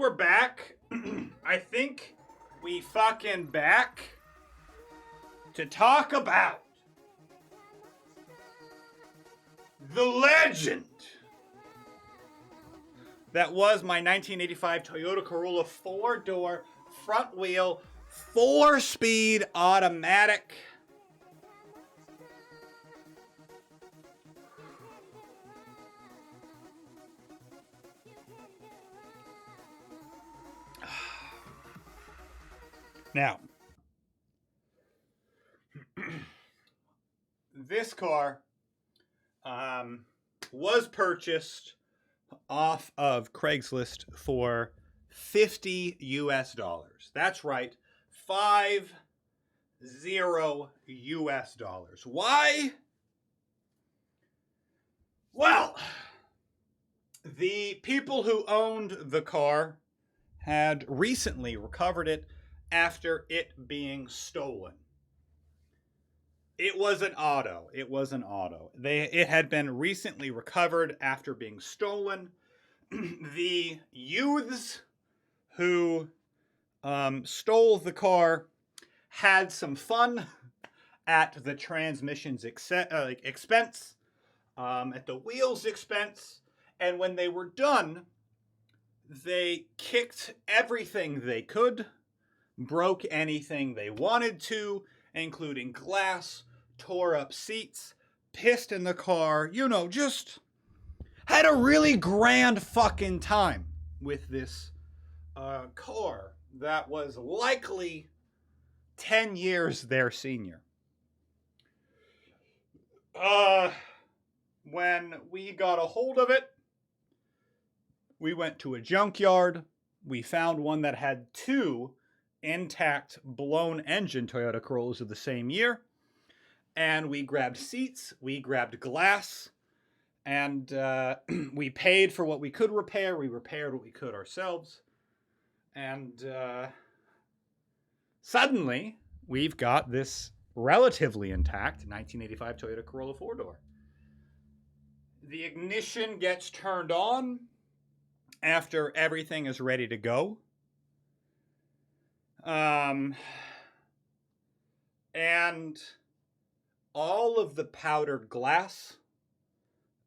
we're back. I think we fucking back to talk about the legend that was my 1985 Toyota Corolla 4-door, front wheel, 4-speed automatic. Now, this car was purchased off of Craigslist for $50 US. That's right, 50 US dollars. Why? Well, the people who owned the car had recently recovered it after it being stolen. It was an auto. It had been recently recovered after being stolen. The youths who stole the car had some fun at the transmission's expense, at the wheels' expense, and when they were done, they kicked everything they could, broke anything they wanted to, including glass, tore up seats, pissed in the car, just had a really grand fucking time with this car that was likely 10 years their senior. When we got a hold of it, we went to a junkyard. We found one that had 2 intact blown engine Toyota Corollas of the same year. And we grabbed seats, we grabbed glass, and we paid for what we could repair. We repaired what we could ourselves. And suddenly, we've got this relatively intact 1985 Toyota Corolla 4-door. The ignition gets turned on after everything is ready to go. And all of the powdered glass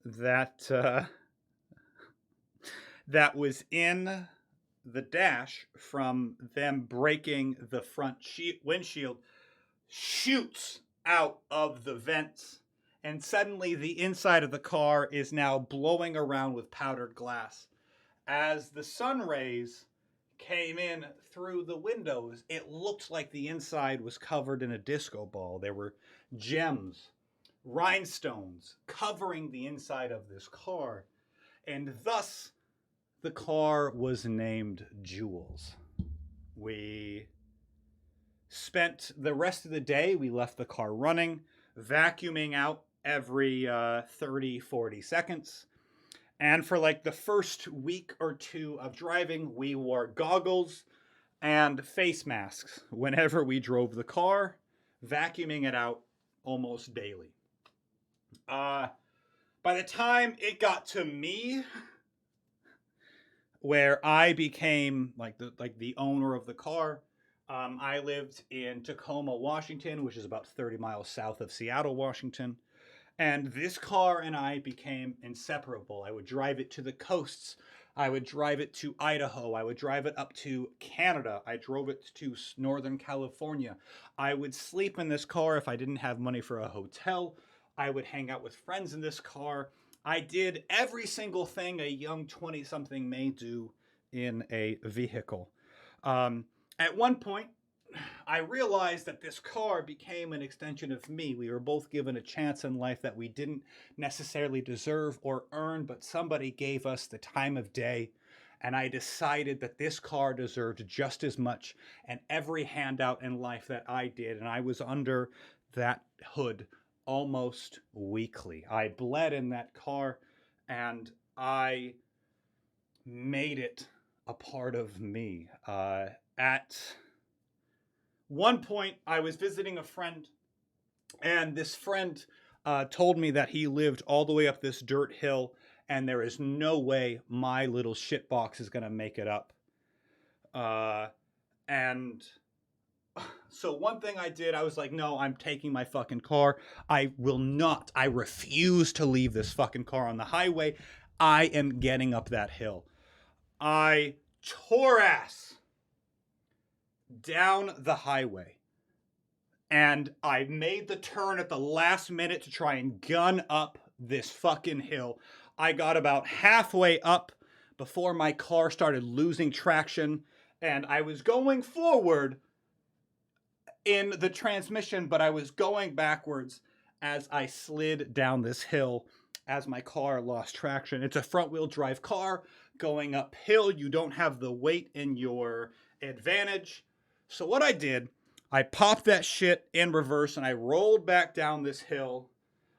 that that was in the dash from them breaking the front windshield shoots out of the vents, and suddenly the inside of the car is now blowing around with powdered glass. As the sun rays came in through the windows, it looked like the inside was covered in a disco ball. There were gems, rhinestones covering the inside of this car, and thus the car was named Jules. We spent the rest of the day, we left the car running, vacuuming out every 30, 40 seconds. And for like the first week or 2 of driving, we wore goggles and face masks whenever we drove the car, vacuuming it out almost daily. By the time it got to me, where I became like the owner of the car, I lived in Tacoma, Washington, which is about 30 miles south of Seattle, Washington. And this car and I became inseparable. I would drive it to the coasts. I would drive it to Idaho. I would drive it up to Canada. I drove it to Northern California. I would sleep in this car if I didn't have money for a hotel. I would hang out with friends in this car. I did every single thing a young 20-something may do in a vehicle. At one point, I realized that this car became an extension of me. We were both given a chance in life that we didn't necessarily deserve or earn, but somebody gave us the time of day. And I decided that this car deserved just as much and every handout in life that I did. And I was under that hood almost weekly. I bled in that car and I made it a part of me. At one point, I was visiting a friend, and this friend told me that he lived all the way up this dirt hill, and there is no way my little shitbox is going to make it up And so one thing I did, I was like, no, I'm taking my fucking car. I will not. I refuse to leave this fucking car on the highway. I am getting up that hill. I tore ass down the highway. And I made the turn at the last minute to try and gun up this fucking hill. I got about halfway up before my car started losing traction, and I was going forward in the transmission, but I was going backwards as I slid down this hill as my car lost traction. It's a front-wheel drive car going uphill. You don't have the weight in your advantage. So what I did, I popped that shit in reverse and I rolled back down this hill.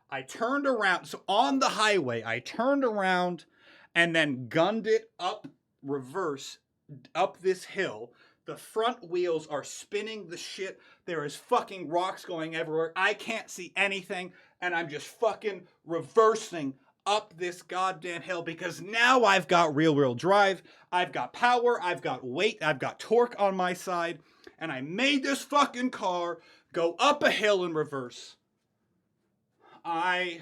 I turned around. So on the highway, I turned around and then gunned it up reverse up this hill. The front wheels are spinning the shit. There is fucking rocks going everywhere. I can't see anything. And I'm just fucking reversing up this goddamn hill because now I've got rear-wheel drive. I've got power. I've got weight. I've got torque on my side. And I made this fucking car go up a hill in reverse. I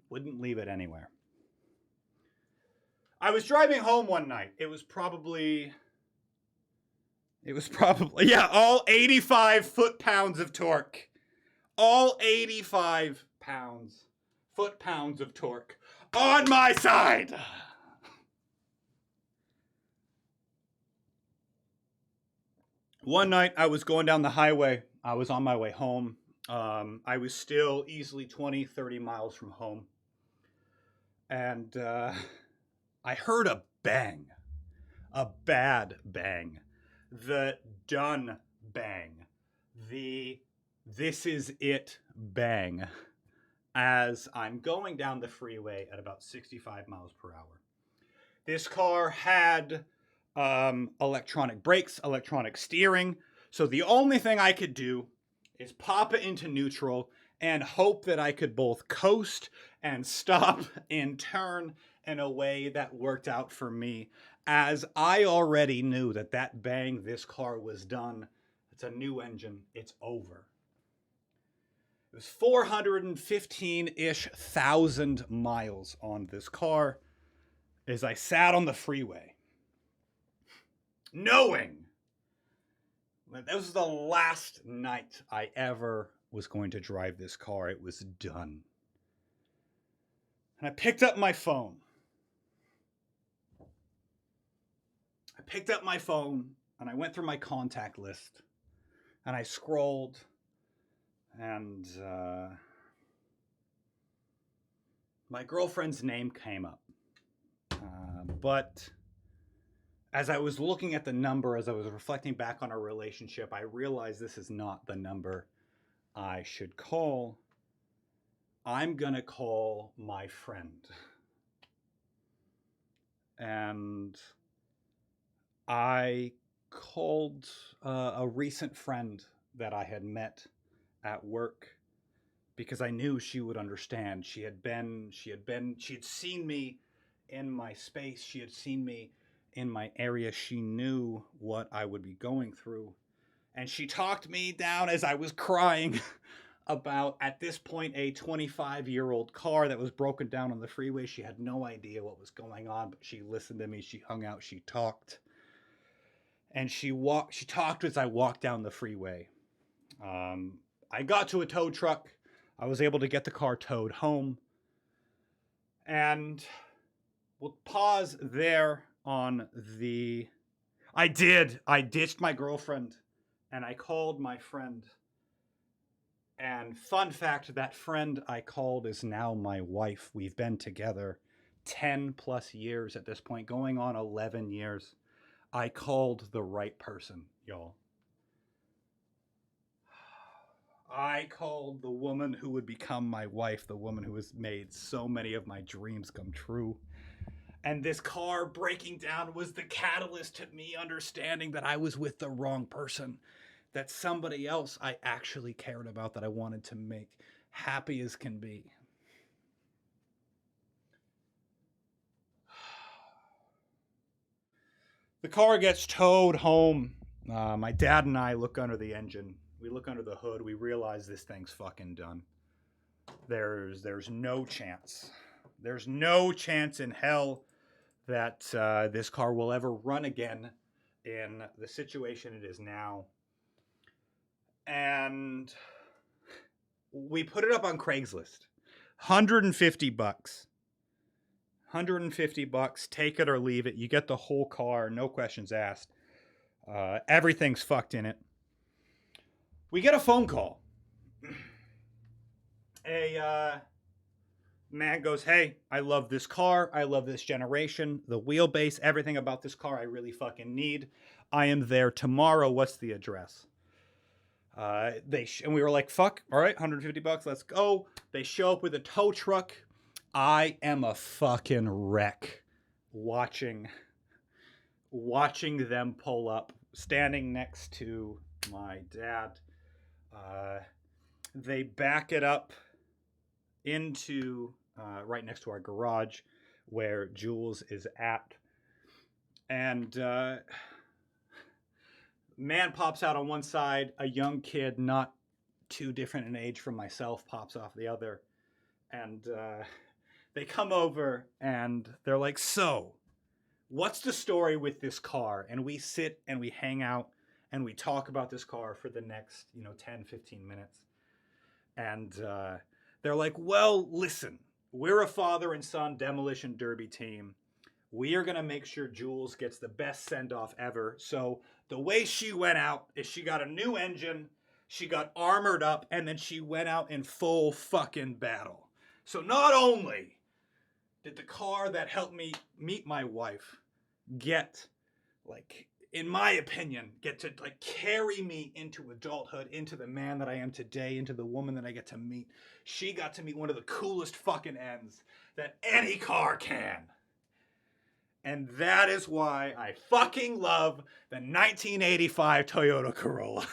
wouldn't leave it anywhere. I was driving home one night. It was probably, yeah, all 85 foot-pounds of torque. All 85 foot-pounds of torque on my side. One night I was going down the highway. I was on my way home. I was still easily 20, 30 miles from home. And I heard a bang. A bad bang. The done bang. The this is it bang. As I'm going down the freeway at about 65 miles per hour. This car had electronic brakes, electronic steering. So the only thing I could do is pop it into neutral and hope that I could both coast and stop and turn in a way that worked out for me, as I already knew that that bang, this car was done. It's a new engine. It's over. It was 415-ish thousand miles on this car as I sat on the freeway, knowing that this was the last night I ever was going to drive this car. It was done. And I picked up my phone. And I went through my contact list. And I scrolled. And my girlfriend's name came up. But as I was looking at the number, as I was reflecting back on our relationship, I realized this is not the number I should call. I'm going to call my friend. And I called a recent friend that I had met at work because I knew she would understand. She had seen me in my space. She had seen me in my area. She knew what I would be going through. And she talked me down as I was crying about, at this point, a 25-year-old car that was broken down on the freeway. She had no idea what was going on, but she listened to me. She hung out. She talked. And she talked as I walked down the freeway. I got to a tow truck. I was able to get the car towed home. And we'll pause there on the... I ditched my girlfriend and I called my friend. And fun fact, that friend I called is now my wife. We've been together 10 plus years at this point, going on 11 years. I called the right person, y'all. I called the woman who would become my wife, the woman who has made so many of my dreams come true. And this car breaking down was the catalyst to me understanding that I was with the wrong person, that somebody else I actually cared about, that I wanted to make happy as can be. The car gets towed home. My dad and I look under the engine. We look under the hood. We realize this thing's fucking done. There's no chance. There's no chance in hell that this car will ever run again in the situation it is now. And we put it up on Craigslist. $150. $150. Take it or leave it. You get the whole car, no questions asked. Everything's fucked in it. We get a phone call. A man goes, "Hey, I love this car. I love this generation. The wheelbase, everything about this car I really fucking need. I am there tomorrow. What's the address?" And we were like, "Fuck, all right, $150, let's go." They show up with a tow truck. I am a fucking wreck watching them pull up, standing next to my dad. They back it up into right next to our garage where Jules is at. And man pops out on one side, a young kid, not too different in age from myself, pops off the other. And they come over and they're like, "So, what's the story with this car?" And we sit and we hang out and we talk about this car for the next, 10, 15 minutes. And they're like, "Well, listen, we're a father and son demolition derby team. We are going to make sure Jules gets the best send-off ever. So the way she went out is she got a new engine, she got armored up, and then she went out in full fucking battle. So not only did the car that helped me meet my wife get, in my opinion, get to carry me into adulthood, into the man that I am today, into the woman that I get to meet. She got to meet one of the coolest fucking ends that any car can. And that is why I fucking love the 1985 Toyota Corolla."